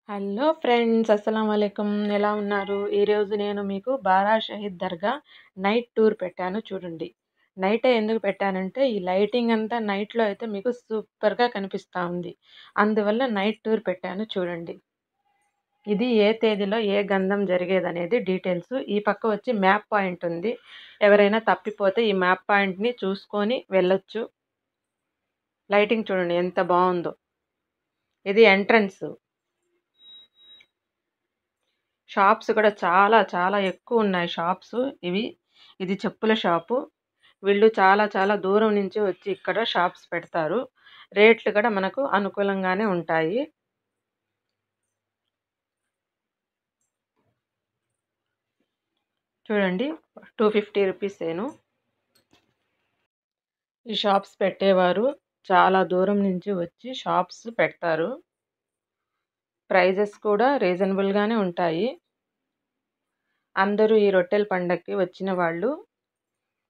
Hello friends, అస్సలం వాలేకుమ్. ఎలా ఉన్నారు? ఈరోజు నేను మీకు బారా షహీద్ దర్గా నైట్ టూర్ పెట్టాను చూడండి. నైటే ఎందుకు పెట్టానంటే ఈ లైటింగ్ అంతా నైట్లో అయితే మీకు సూపర్గా కనిపిస్తూ ఉంది. అందువల్ల నైట్ టూర్ పెట్టాను చూడండి. ఇది ఏ తేదీలో ఏ గంధం జరిగేదనేది డీటెయిల్స్. ఈ పక్క వచ్చి మ్యాప్ పాయింట్ ఉంది. ఎవరైనా తప్పిపోతే ఈ మ్యాప్ పాయింట్ని చూసుకొని వెళ్ళొచ్చు. లైటింగ్ చూడండి ఎంత బాగుందో. ఇది ఎంట్రన్స్. షాప్స్ కూడా చాలా చాలా ఎక్కువ ఉన్నాయి షాప్స్. ఇది చెప్పుల షాపు. వీళ్ళు చాలా చాలా దూరం నుంచి వచ్చి ఇక్కడ షాప్స్ పెడతారు. రేట్లు కూడా మనకు అనుకూలంగానే ఉంటాయి. చూడండి 250 రూపీసేను. ఈ షాప్స్ పెట్టేవారు చాలా దూరం నుంచి వచ్చి షాప్స్ పెడతారు. ప్రైజెస్ కూడా రీజనబుల్గానే ఉంటాయి. అందరూ ఈ రొట్టెల పండగకి వచ్చిన వాళ్ళు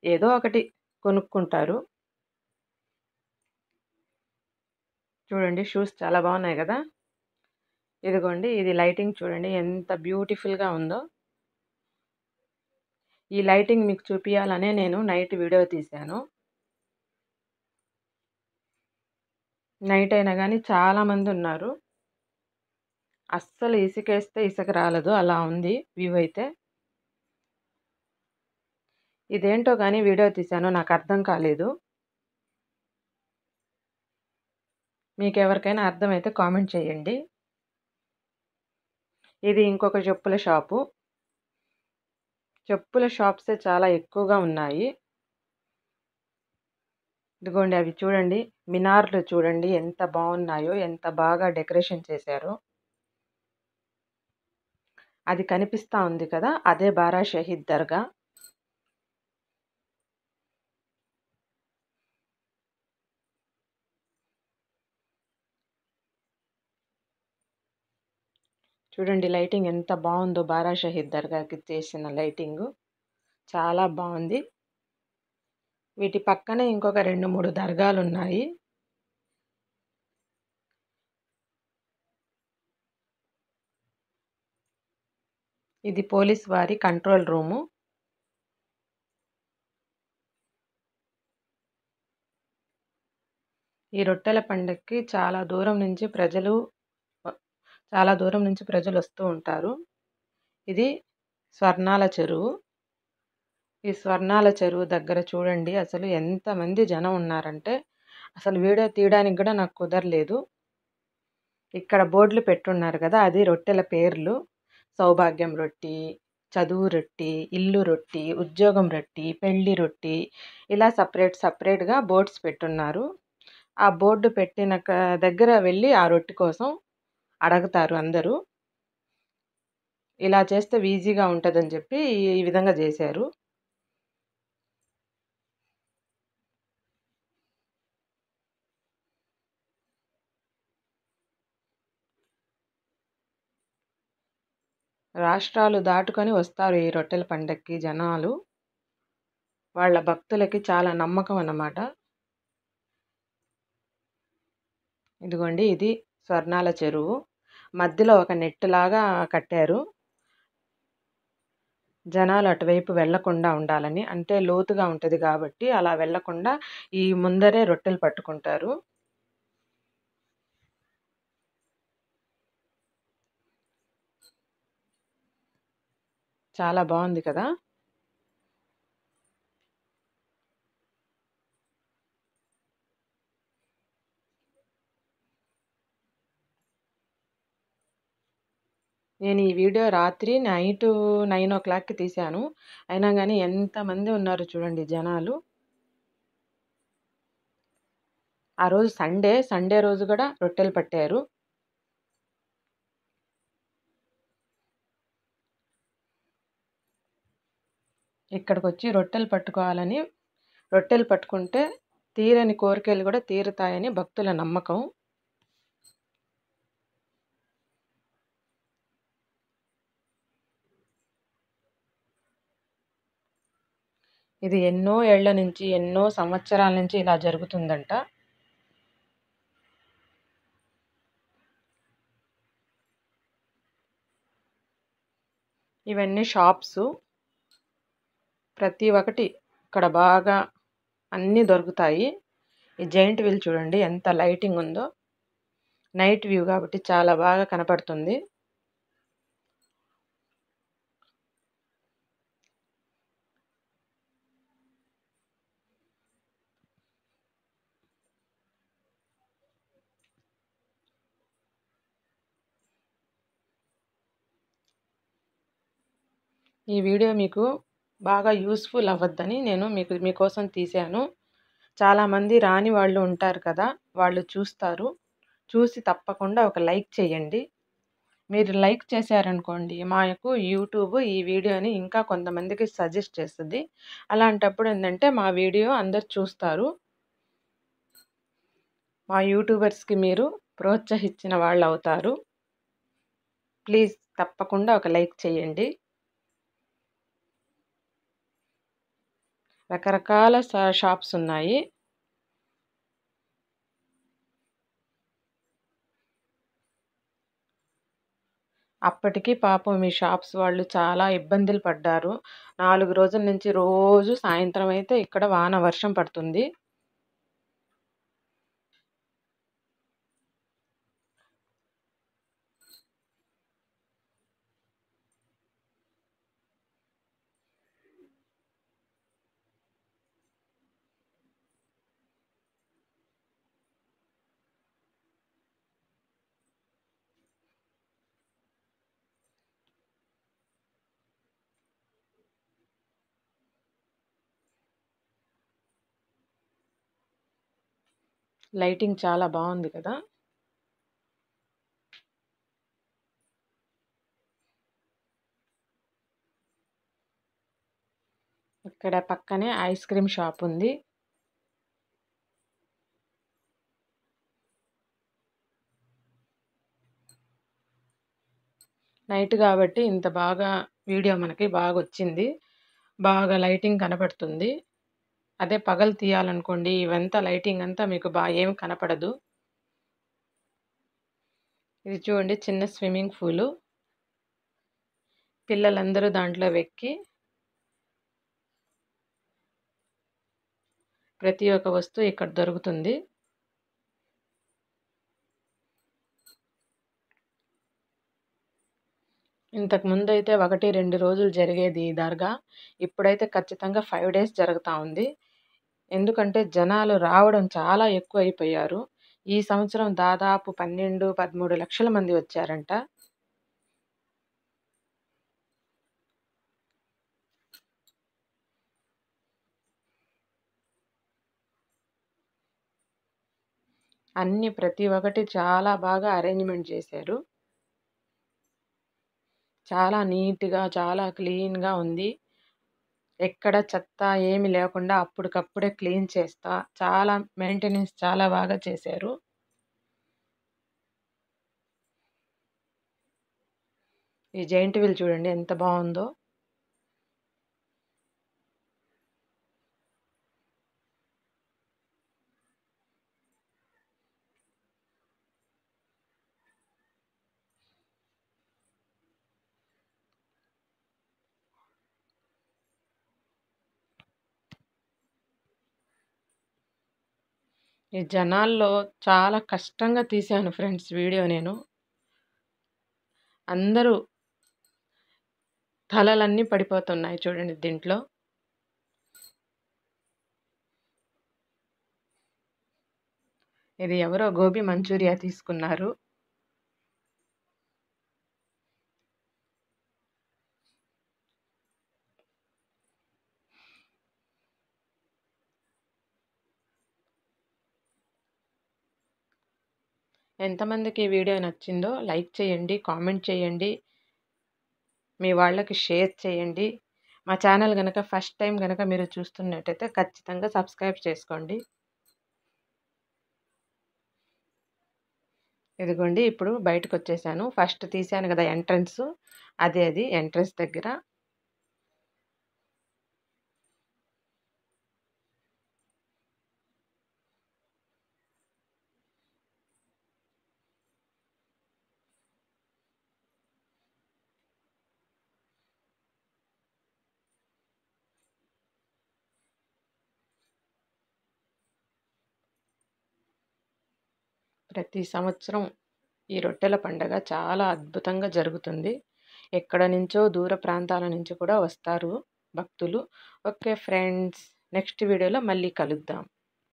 ఏదో ఒకటి కొనుక్కుంటారు. చూడండి షూస్ చాలా బాగున్నాయి కదా. ఇదిగోండి, ఇది లైటింగ్ చూడండి ఎంత బ్యూటిఫుల్గా ఉందో. ఈ లైటింగ్ మీకు చూపించాలనే నేను నైట్ వీడియో తీశాను. నైట్ అయినా కానీ చాలామంది ఉన్నారు. అస్సలు ఇసుకేస్తే ఇసుక రాలదు, అలా ఉంది వ్యూ అయితే. ఇదేంటో కానీ వీడియో తీశాను, నాకు అర్థం కాలేదు. మీకు ఎవరికైనా అర్థమైతే కామెంట్ చేయండి. ఇది ఇంకొక చెప్పుల షాపు. చెప్పుల షాప్సే చాలా ఎక్కువగా ఉన్నాయి. ఇదిగోండి అవి చూడండి, మినార్లు చూడండి ఎంత బాగున్నాయో, ఎంత బాగా డెకరేషన్ చేశారో. అది కనిపిస్తూ ఉంది కదా, అదే బారా షహీద్ దర్గా. చూడండి లైటింగ్ ఎంత బాగుందో. బారా షహీద్ దర్గాకి చేసిన లైటింగు చాలా బాగుంది. వీటి పక్కనే ఇంకొక 2-3 దర్గాలు ఉన్నాయి. ఇది పోలీస్ వారి కంట్రోల్ రూము. ఈ రొట్టెల పండగకి చాలా దూరం నుంచి ప్రజలు వస్తూ ఉంటారు. ఇది స్వర్ణాల చెరువు. ఈ స్వర్ణాల చెరువు దగ్గర చూడండి అసలు ఎంతమంది జనం ఉన్నారంటే అసలు వీడియో తీయడానికి కూడా నాకు కుదరలేదు. ఇక్కడ బోర్డులు పెట్టున్నారు కదా, అది రొట్టెల పేర్లు. సౌభాగ్యం రొట్టి, చదువు రొట్టి, ఇల్లు రొట్టి, ఉద్యోగం రొట్టి, పెళ్లి రొట్టి, ఇలా సపరేట్గా బోర్డ్స్ పెట్టున్నారు. ఆ బోర్డు పెట్టిన దగ్గర వెళ్ళి ఆ రొట్టి కోసం అడుగుతారు అందరూ. ఇలా చేస్తే ఈజీగా ఉంటుందని చెప్పి ఈ విధంగా చేశారు. రాష్ట్రాలు దాటుకొని వస్తారు ఈ రొట్టెల పండగకి జనాలు. వాళ్ళ భక్తులకి చాలా నమ్మకం అన్నమాట. ఇదిగోండి, ఇది స్వర్ణాల చెరువు. మధ్యలో ఒక నెట్ లాగా కట్టారు, జనాలు అటువైపు వెళ్లకుండా ఉండాలని. అంటే లోతుగా ఉంటుంది కాబట్టి అలా వెళ్లకుండా ఈ ముందరే రొట్టెలు పట్టుకుంటారు. చాలా బాగుంది కదా. నేను ఈ వీడియో రాత్రి నైట్ 9 o'clockకి తీశాను. అయినా కానీ ఎంతమంది ఉన్నారు చూడండి జనాలు. ఆ రోజు సండే రోజు కూడా రొట్టెలు పట్టారు. ఇక్కడికి వచ్చి రొట్టెలు పట్టుకోవాలని, రొట్టెలు పట్టుకుంటే తీరని కోరికలు కూడా తీరుతాయని భక్తుల నమ్మకం. ఇది ఎన్నో ఏళ్ల నుంచి, ఎన్నో సంవత్సరాల నుంచి ఇలా ఇవన్నీ షాప్సు. ప్రతి ఒక్కటి ఇక్కడ బాగా అన్నీ దొరుకుతాయి. ఈ జైంట్ వీల్ చూడండి ఎంత లైటింగ్ ఉందో. నైట్ వ్యూ కాబట్టి చాలా బాగా కనపడుతుంది. ఈ వీడియో మీకు బాగా యూస్ఫుల్ అవ్వద్దని నేను మీకోసం తీశాను. చాలామంది రాని వాళ్ళు ఉంటారు కదా, వాళ్ళు చూస్తారు. చూసి తప్పకుండా ఒక లైక్ చేయండి. మీరు లైక్ చేశారనుకోండి మాకు యూట్యూబ్ ఈ వీడియోని ఇంకా కొంతమందికి సజెస్ట్ చేస్తుంది. అలాంటప్పుడు ఏంటంటే మా వీడియో అందరు చూస్తారు. మా యూట్యూబర్స్కి మీరు ప్రోత్సహించిన వాళ్ళు అవుతారు. ప్లీజ్ తప్పకుండా ఒక లైక్ చేయండి. రకరకాల షాప్స్ ఉన్నాయి. అప్పటికి పాపం మీ షాప్స్ వాళ్ళు చాలా ఇబ్బందులు పడ్డారు. 4 రోజుల నుంచి రోజు సాయంత్రం అయితే ఇక్కడ వాన వర్షం పడుతుంది. లైటింగ్ చాలా బాగుంది కదా. ఇక్కడ పక్కనే ఐస్ క్రీమ్ షాప్ ఉంది. నైట్ కాబట్టి ఇంత బాగా వీడియో మనకి బాగా వచ్చింది. బాగా లైటింగ్ కనపడుతుంది. అదే పగలు తీయాలనుకోండి ఇవంతా లైటింగ్ అంతా మీకు ఏమి కనపడదు. ఇది చూడండి చిన్న స్విమ్మింగ్ పూలు. పిల్లలందరూ దాంట్లో వెక్కి ప్రతి ఒక్క వస్తువు ఇక్కడ దొరుకుతుంది. ఇంతకు ముందు అయితే 1-2 రోజులు జరిగేది ఈ దర్గా. ఇప్పుడైతే ఖచ్చితంగా 5 డేస్ జరుగుతూ ఉంది. ఎందుకంటే జనాలు రావడం చాలా ఎక్కువ అయిపోయారు. ఈ సంవత్సరం దాదాపు 12-13 లక్షల మంది వచ్చారంట. అన్ని ప్రతి ఒక్కటి చాలా బాగా అరేంజ్మెంట్ చేశారు. చాలా నీట్‌గా, చాలా క్లీన్‌గా ఉంది. ఎక్కడ చెత్త ఏమి లేకుండా అప్పటికప్పుడే క్లీన్ చేస్తా చాలా మెయింటెనెన్స్ చాలా బాగా చేశారు. ఈ జైంట్ వీల్ చూడండి ఎంత బాగుందో. ఈ జనాల్లో చాలా కష్టంగా తీశాను ఫ్రెండ్స్ వీడియో నేను. అందరూ తలలన్నీ పడిపోతున్నాయి చూడండి దీంట్లో. ఇది ఎవరో గోబీ మంచూరియా తీసుకున్నారు. ఎంతమందికి ఈ వీడియో నచ్చిందో లైక్ చేయండి, కామెంట్ చేయండి, మీ వాళ్ళకి షేర్ చేయండి. మా ఛానల్ గనక ఫస్ట్ టైం గనక మీరు చూస్తున్నట్టయితే ఖచ్చితంగా సబ్స్క్రైబ్ చేసుకోండి. ఇదిగోండి ఇప్పుడు బయటకొచ్చేసాను. ఫస్ట్ తీశాను కదా ఎంట్రన్స్, అది ఎంట్రన్స్ దగ్గర. ప్రతి సంవత్సరం ఈ రొట్టెల పండగ చాలా అద్భుతంగా జరుగుతుంది. ఎక్కడ నుంచో దూర ప్రాంతాల నుంచి కూడా వస్తారు భక్తులు. ఓకే ఫ్రెండ్స్, నెక్స్ట్ వీడియోలో మళ్ళీ కలుద్దాం.